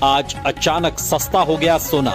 आज अचानक सस्ता हो गया सोना।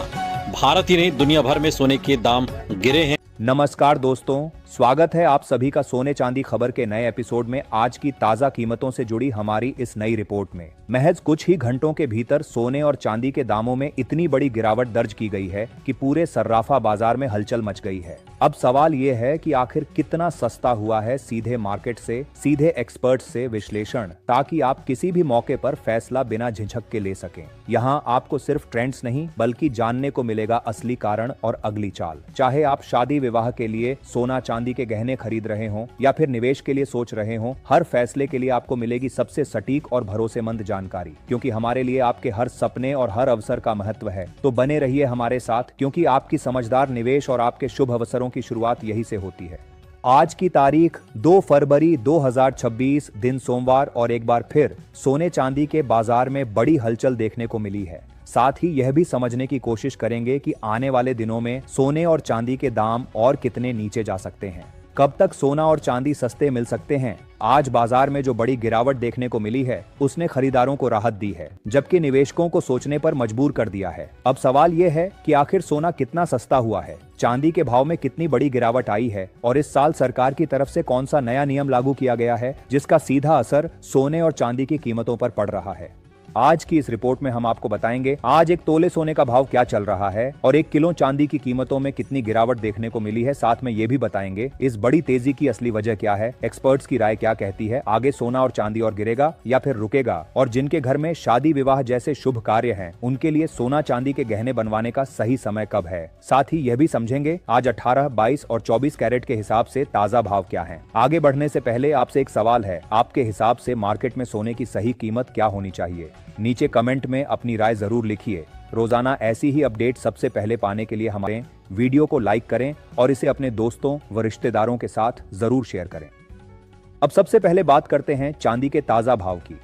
भारत ही नहीं दुनिया भर में सोने के दाम गिरे हैं। नमस्कार दोस्तों, स्वागत है आप सभी का सोने चांदी खबर के नए एपिसोड में। आज की ताजा कीमतों से जुड़ी हमारी इस नई रिपोर्ट में महज कुछ ही घंटों के भीतर सोने और चांदी के दामों में इतनी बड़ी गिरावट दर्ज की गई है कि पूरे सर्राफा बाजार में हलचल मच गई है। अब सवाल ये है कि आखिर कितना सस्ता हुआ है। सीधे मार्केट से, सीधे एक्सपर्ट्स से विश्लेषण, ताकि आप किसी भी मौके पर फैसला बिना झिझक के ले सकें। यहाँ आपको सिर्फ ट्रेंड्स नहीं बल्कि जानने को मिलेगा असली कारण और अगली चाल। चाहे आप शादी विवाह के लिए सोना चांदी के गहने खरीद रहे हों या फिर निवेश के लिए सोच रहे हों, हर फैसले के लिए आपको मिलेगी सबसे सटीक और भरोसेमंद जानकारी। क्योंकि हमारे लिए आपके हर सपने और हर अवसर का महत्व है, तो बने रहिए हमारे साथ, क्योंकि आपकी समझदार निवेश और आपके शुभ अवसरों की शुरुआत यही से होती है। आज की तारीख 2 फरवरी 2026, दिन सोमवार, और एक बार फिर सोने चांदी के बाजार में बड़ी हलचल देखने को मिली है। साथ ही यह भी समझने की कोशिश करेंगे कि आने वाले दिनों में सोने और चांदी के दाम और कितने नीचे जा सकते हैं। कब तक सोना और चांदी सस्ते मिल सकते हैं। आज बाजार में जो बड़ी गिरावट देखने को मिली है उसने खरीदारों को राहत दी है, जबकि निवेशकों को सोचने पर मजबूर कर दिया है। अब सवाल यह है कि आखिर सोना कितना सस्ता हुआ है, चांदी के भाव में कितनी बड़ी गिरावट आई है, और इस साल सरकार की तरफ से कौन सा नया नियम लागू किया गया है जिसका सीधा असर सोने और चांदी की कीमतों पर पड़ रहा है। आज की इस रिपोर्ट में हम आपको बताएंगे आज एक तोले सोने का भाव क्या चल रहा है और 1 किलो चांदी की कीमतों में कितनी गिरावट देखने को मिली है। साथ में ये भी बताएंगे इस बड़ी तेजी की असली वजह क्या है, एक्सपर्ट्स की राय क्या कहती है, आगे सोना और चांदी और गिरेगा या फिर रुकेगा, और जिनके घर में शादी विवाह जैसे शुभ कार्य हैं उनके लिए सोना चांदी के गहने बनवाने का सही समय कब है। साथ ही यह भी समझेंगे आज 18, 22 और 24 कैरेट के हिसाब से ताजा भाव क्या है। आगे बढ़ने से पहले आपसे एक सवाल है, आपके हिसाब से मार्केट में सोने की सही कीमत क्या होनी चाहिए। नीचे कमेंट में अपनी राय जरूर लिखिए। रोजाना ऐसी ही अपडेट सबसे पहले पाने के लिए हमारे वीडियो को लाइक करें और इसे अपने दोस्तों व रिश्तेदारों के साथ जरूर शेयर करें। अब सबसे पहले बात करते हैं चांदी के ताजा भाव की।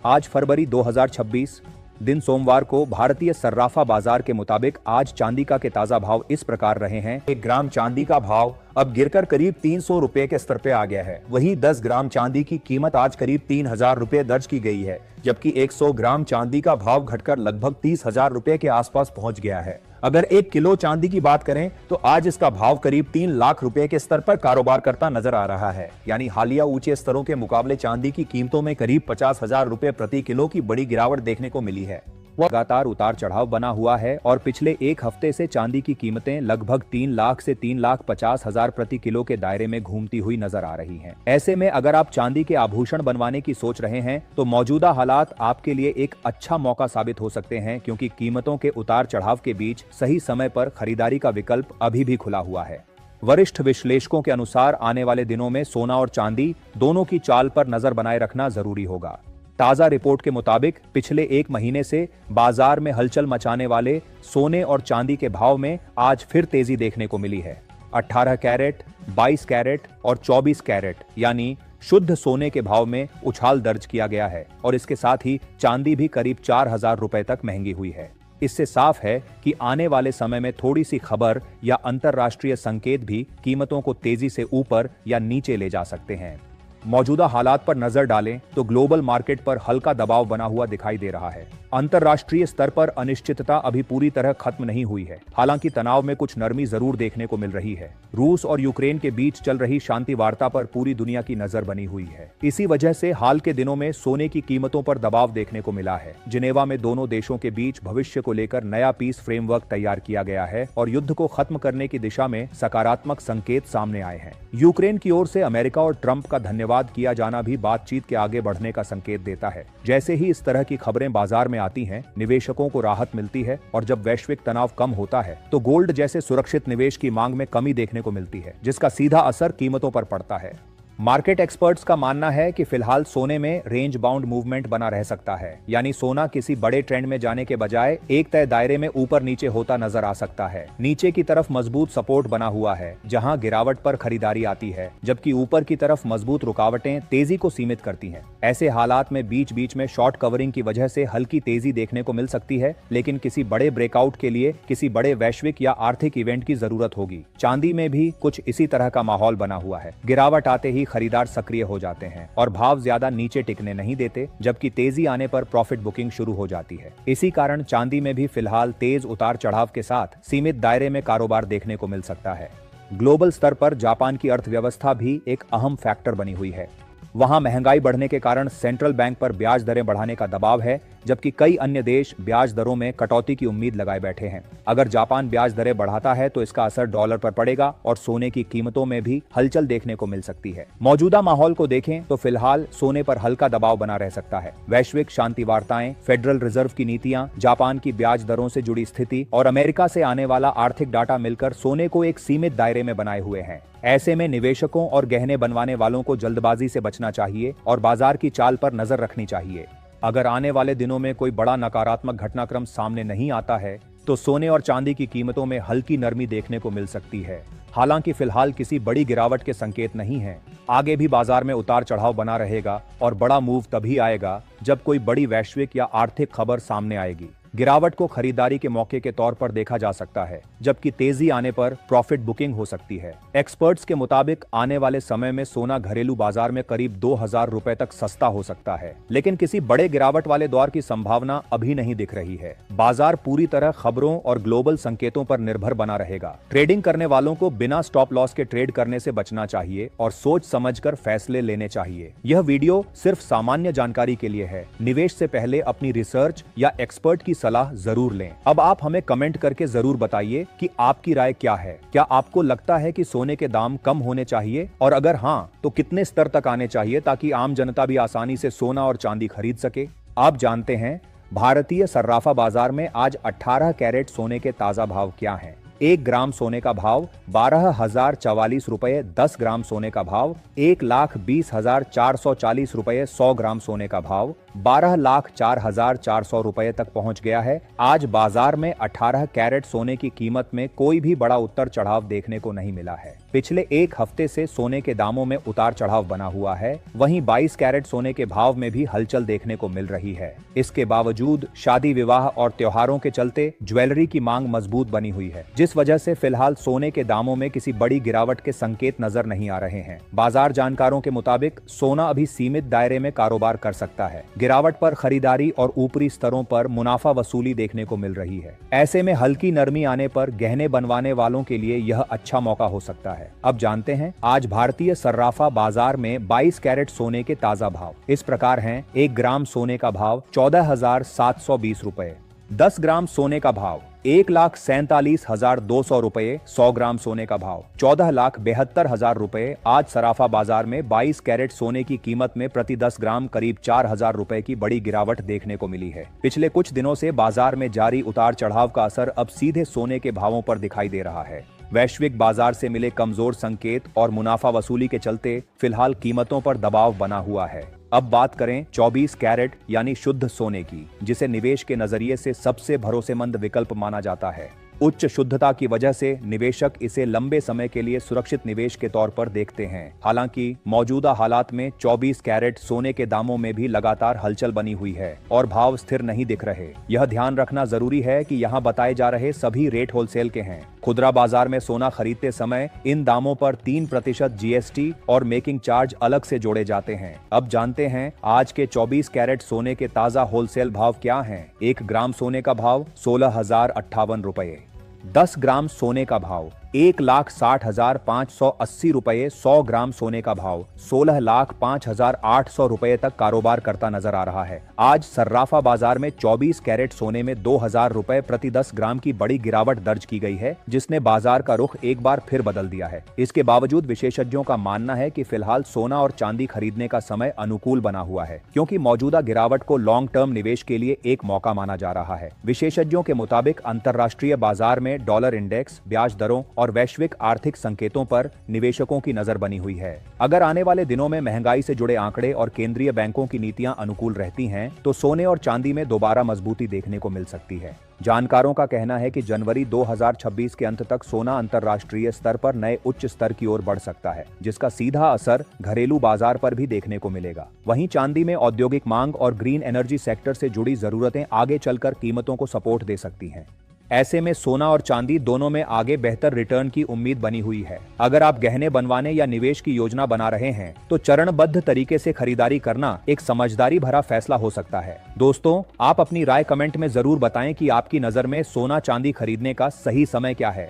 आज फरवरी 2026, दिन सोमवार को भारतीय सर्राफा बाजार के मुताबिक आज चांदी का के ताजा भाव इस प्रकार रहे हैं। 1 ग्राम चांदी का भाव अब गिरकर करीब 300 रुपए के स्तर पे आ गया है। वहीं 10 ग्राम चांदी की कीमत आज करीब 3000 रुपए दर्ज की गई है, जबकि 100 ग्राम चांदी का भाव घटकर लगभग 30,000 रुपए के आसपास पहुंच गया है। अगर 1 किलो चांदी की बात करें तो आज इसका भाव करीब 3 लाख रुपए के स्तर पर कारोबार करता नजर आ रहा है। यानी हालिया ऊंचे स्तरों के मुकाबले चांदी की कीमतों में करीब 50,000 रुपए प्रति किलो की बड़ी गिरावट देखने को मिली है। लगातार उतार चढ़ाव बना हुआ है और पिछले एक हफ्ते से चांदी की कीमतें लगभग 3 लाख से 3,50,000 प्रति किलो के दायरे में घूमती हुई नजर आ रही हैं। ऐसे में अगर आप चांदी के आभूषण बनवाने की सोच रहे हैं तो मौजूदा हालात आपके लिए एक अच्छा मौका साबित हो सकते हैं, क्योंकि कीमतों के उतार चढ़ाव के बीच सही समय पर खरीदारी का विकल्प अभी भी खुला हुआ है। वरिष्ठ विश्लेषकों के अनुसार आने वाले दिनों में सोना और चांदी दोनों की चाल पर नजर बनाए रखना जरूरी होगा। ताजा रिपोर्ट के मुताबिक पिछले 1 महीने से बाजार में हलचल मचाने वाले सोने और चांदी के भाव में आज फिर तेजी देखने को मिली है। 18 कैरेट, 22 कैरेट और 24 कैरेट यानी शुद्ध सोने के भाव में उछाल दर्ज किया गया है, और इसके साथ ही चांदी भी करीब 4,000 रुपए तक महंगी हुई है। इससे साफ है कि आने वाले समय में थोड़ी सी खबर या अंतरराष्ट्रीय संकेत भी कीमतों को तेजी से ऊपर या नीचे ले जा सकते हैं। मौजूदा हालात पर नजर डालें तो ग्लोबल मार्केट पर हल्का दबाव बना हुआ दिखाई दे रहा है। अंतरराष्ट्रीय स्तर पर अनिश्चितता अभी पूरी तरह खत्म नहीं हुई है। हालांकि तनाव में कुछ नरमी जरूर देखने को मिल रही है। रूस और यूक्रेन के बीच चल रही शांति वार्ता पर पूरी दुनिया की नजर बनी हुई है। इसी वजह से हाल के दिनों में सोने की कीमतों पर दबाव देखने को मिला है। जिनेवा में दोनों देशों के बीच भविष्य को लेकर नया पीस फ्रेमवर्क तैयार किया गया है और युद्ध को खत्म करने की दिशा में सकारात्मक संकेत सामने आए हैं। यूक्रेन की ओर से अमेरिका और ट्रंप का धन्यवाद किया जाना भी बातचीत के आगे बढ़ने का संकेत देता है। जैसे ही इस तरह की खबरें बाजार में आती हैं, निवेशकों को राहत मिलती है, और जब वैश्विक तनाव कम होता है तो गोल्ड जैसे सुरक्षित निवेश की मांग में कमी देखने को मिलती है, जिसका सीधा असर कीमतों पर पड़ता है। मार्केट एक्सपर्ट्स का मानना है कि फिलहाल सोने में रेंज बाउंड मूवमेंट बना रह सकता है, यानी सोना किसी बड़े ट्रेंड में जाने के बजाय एक तय दायरे में ऊपर नीचे होता नजर आ सकता है। नीचे की तरफ मजबूत सपोर्ट बना हुआ है जहां गिरावट पर खरीदारी आती है, जबकि ऊपर की तरफ मजबूत रुकावटें तेजी को सीमित करती हैं। ऐसे हालात में बीच बीच में शॉर्ट कवरिंग की वजह से हल्की तेजी देखने को मिल सकती है, लेकिन किसी बड़े ब्रेकआउट के लिए किसी बड़े वैश्विक या आर्थिक इवेंट की जरूरत होगी। चांदी में भी कुछ इसी तरह का माहौल बना हुआ है। गिरावट आते ही खरीदार सक्रिय हो जाते हैं और भाव ज्यादा नीचे टिकने नहीं देते, जबकि तेजी आने पर प्रॉफिट बुकिंग शुरू हो जाती है। इसी कारण चांदी में भी फिलहाल तेज उतार चढ़ाव के साथ सीमित दायरे में कारोबार देखने को मिल सकता है। ग्लोबल स्तर पर जापान की अर्थव्यवस्था भी एक अहम फैक्टर बनी हुई है। वहां महंगाई बढ़ने के कारण सेंट्रल बैंक पर ब्याज दरें बढ़ाने का दबाव है, जबकि कई अन्य देश ब्याज दरों में कटौती की उम्मीद लगाए बैठे हैं। अगर जापान ब्याज दरें बढ़ाता है तो इसका असर डॉलर पर पड़ेगा और सोने की कीमतों में भी हलचल देखने को मिल सकती है। मौजूदा माहौल को देखें तो फिलहाल सोने पर हल्का दबाव बना रह सकता है। वैश्विक शांति वार्ताएं, फेडरल रिजर्व की नीतियां, जापान की ब्याज दरों से जुड़ी स्थिति और अमेरिका से आने वाला आर्थिक डाटा मिलकर सोने को एक सीमित दायरे में बनाए हुए हैं। ऐसे में निवेशकों और गहने बनवाने वालों को जल्दबाजी से बचना चाहिए और बाजार की चाल पर नजर रखनी चाहिए। अगर आने वाले दिनों में कोई बड़ा नकारात्मक घटनाक्रम सामने नहीं आता है तो सोने और चांदी की कीमतों में हल्की नरमी देखने को मिल सकती है। हालांकि फिलहाल किसी बड़ी गिरावट के संकेत नहीं हैं। आगे भी बाजार में उतार चढ़ाव बना रहेगा और बड़ा मूव तभी आएगा जब कोई बड़ी वैश्विक या आर्थिक खबर सामने आएगी। गिरावट को खरीदारी के मौके के तौर पर देखा जा सकता है, जबकि तेजी आने पर प्रॉफिट बुकिंग हो सकती है। एक्सपर्ट्स के मुताबिक आने वाले समय में सोना घरेलू बाजार में करीब 2000 रुपए तक सस्ता हो सकता है, लेकिन किसी बड़े गिरावट वाले दौर की संभावना अभी नहीं दिख रही है। बाजार पूरी तरह खबरों और ग्लोबल संकेतों पर निर्भर बना रहेगा। ट्रेडिंग करने वालों को बिना स्टॉप लॉस के ट्रेड करने से बचना चाहिए और सोच समझकर फैसले लेने चाहिए। यह वीडियो सिर्फ सामान्य जानकारी के लिए है। निवेश से पहले अपनी रिसर्च या एक्सपर्ट की सलाह जरूर लें। अब आप हमें कमेंट करके जरूर बताइए कि आपकी राय क्या है। क्या आपको लगता है कि सोने के दाम कम होने चाहिए, और अगर हाँ तो कितने स्तर तक आने चाहिए ताकि आम जनता भी आसानी से सोना और चांदी खरीद सके। आप जानते हैं भारतीय सर्राफा बाजार में आज 18 कैरेट सोने के ताजा भाव क्या हैं? 1 ग्राम सोने का भाव 12,044 रुपए, 10 ग्राम सोने का भाव 1,20,440 रुपए, 100 ग्राम सोने का भाव 12,04,400 रुपए तक पहुंच गया है। आज बाजार में 18 कैरेट सोने की कीमत में कोई भी बड़ा उतार चढ़ाव देखने को नहीं मिला है। पिछले एक हफ्ते से सोने के दामों में उतार चढ़ाव बना हुआ है। वहीं 22 कैरेट सोने के भाव में भी हलचल देखने को मिल रही है। इसके बावजूद शादी विवाह और त्योहारों के चलते ज्वेलरी की मांग मजबूत बनी हुई है, जिस वजह से फिलहाल सोने के दामों में किसी बड़ी गिरावट के संकेत नजर नहीं आ रहे हैं। बाजार जानकारों के मुताबिक सोना अभी सीमित दायरे में कारोबार कर सकता है। गिरावट पर खरीदारी और ऊपरी स्तरों पर मुनाफा वसूली देखने को मिल रही है। ऐसे में हल्की नरमी आने पर गहने बनवाने वालों के लिए यह अच्छा मौका हो सकता है। अब जानते हैं आज भारतीय सर्राफा बाजार में 22 कैरेट सोने के ताजा भाव इस प्रकार हैं। 1 ग्राम सोने का भाव 14,720 रुपए, 10 ग्राम सोने का भाव 1,47,200 रुपए, 100 ग्राम सोने का भाव 14,72,000 रुपए। आज सराफा बाजार में 22 कैरेट सोने की कीमत में प्रति 10 ग्राम करीब 4,000 रुपए की बड़ी गिरावट देखने को मिली है। पिछले कुछ दिनों से बाजार में जारी उतार चढ़ाव का असर अब सीधे सोने के भावों पर दिखाई दे रहा है। वैश्विक बाजार से मिले कमजोर संकेत और मुनाफा वसूली के चलते फिलहाल कीमतों पर दबाव बना हुआ है। अब बात करें 24 कैरेट यानी शुद्ध सोने की, जिसे निवेश के नजरिए से सबसे भरोसेमंद विकल्प माना जाता है। उच्च शुद्धता की वजह से निवेशक इसे लंबे समय के लिए सुरक्षित निवेश के तौर पर देखते हैं। हालांकि मौजूदा हालात में 24 कैरेट सोने के दामों में भी लगातार हलचल बनी हुई है और भाव स्थिर नहीं दिख रहे। यह ध्यान रखना जरूरी है कि यहाँ बताए जा रहे सभी रेट होलसेल के हैं। खुदरा बाजार में सोना खरीदते समय इन दामों पर 3% जीएसटी और मेकिंग चार्ज अलग से जोड़े जाते हैं। अब जानते हैं आज के 24 कैरेट सोने के ताजा होलसेल भाव क्या हैं। 1 ग्राम सोने का भाव 16,058 रुपए, 10 ग्राम सोने का भाव 1,60,580 रुपए, 100 ग्राम सोने का भाव 16,05,800 रुपए तक कारोबार करता नजर आ रहा है। आज सर्राफा बाजार में 24 कैरेट सोने में 2,000 रुपए प्रति 10 ग्राम की बड़ी गिरावट दर्ज की गई है, जिसने बाजार का रुख एक बार फिर बदल दिया है। इसके बावजूद विशेषज्ञों का मानना है कि फिलहाल सोना और चांदी खरीदने का समय अनुकूल बना हुआ है, क्योंकि मौजूदा गिरावट को लॉन्ग टर्म निवेश के लिए एक मौका माना जा रहा है। विशेषज्ञों के मुताबिक अंतर्राष्ट्रीय बाजार में डॉलर इंडेक्स, ब्याज दरों और वैश्विक आर्थिक संकेतों पर निवेशकों की नजर बनी हुई है। अगर आने वाले दिनों में महंगाई से जुड़े आंकड़े और केंद्रीय बैंकों की नीतियां अनुकूल रहती हैं, तो सोने और चांदी में दोबारा मजबूती देखने को मिल सकती है। जानकारों का कहना है कि जनवरी 2026 के अंत तक सोना अंतर्राष्ट्रीय स्तर पर नए उच्च स्तर की ओर बढ़ सकता है, जिसका सीधा असर घरेलू बाजार पर भी देखने को मिलेगा। वहीं चांदी में औद्योगिक मांग और ग्रीन एनर्जी सेक्टर से जुड़ी जरूरतें आगे चलकर कीमतों को सपोर्ट दे सकती हैं। ऐसे में सोना और चांदी दोनों में आगे बेहतर रिटर्न की उम्मीद बनी हुई है। अगर आप गहने बनवाने या निवेश की योजना बना रहे हैं तो चरणबद्ध तरीके से खरीदारी करना एक समझदारी भरा फैसला हो सकता है। दोस्तों, आप अपनी राय कमेंट में जरूर बताएं कि आपकी नजर में सोना चांदी खरीदने का सही समय क्या है।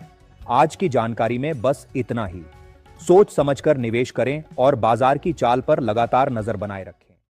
आज की जानकारी में बस इतना ही। सोच समझकर निवेश करें और बाजार की चाल पर लगातार नजर बनाए रखें।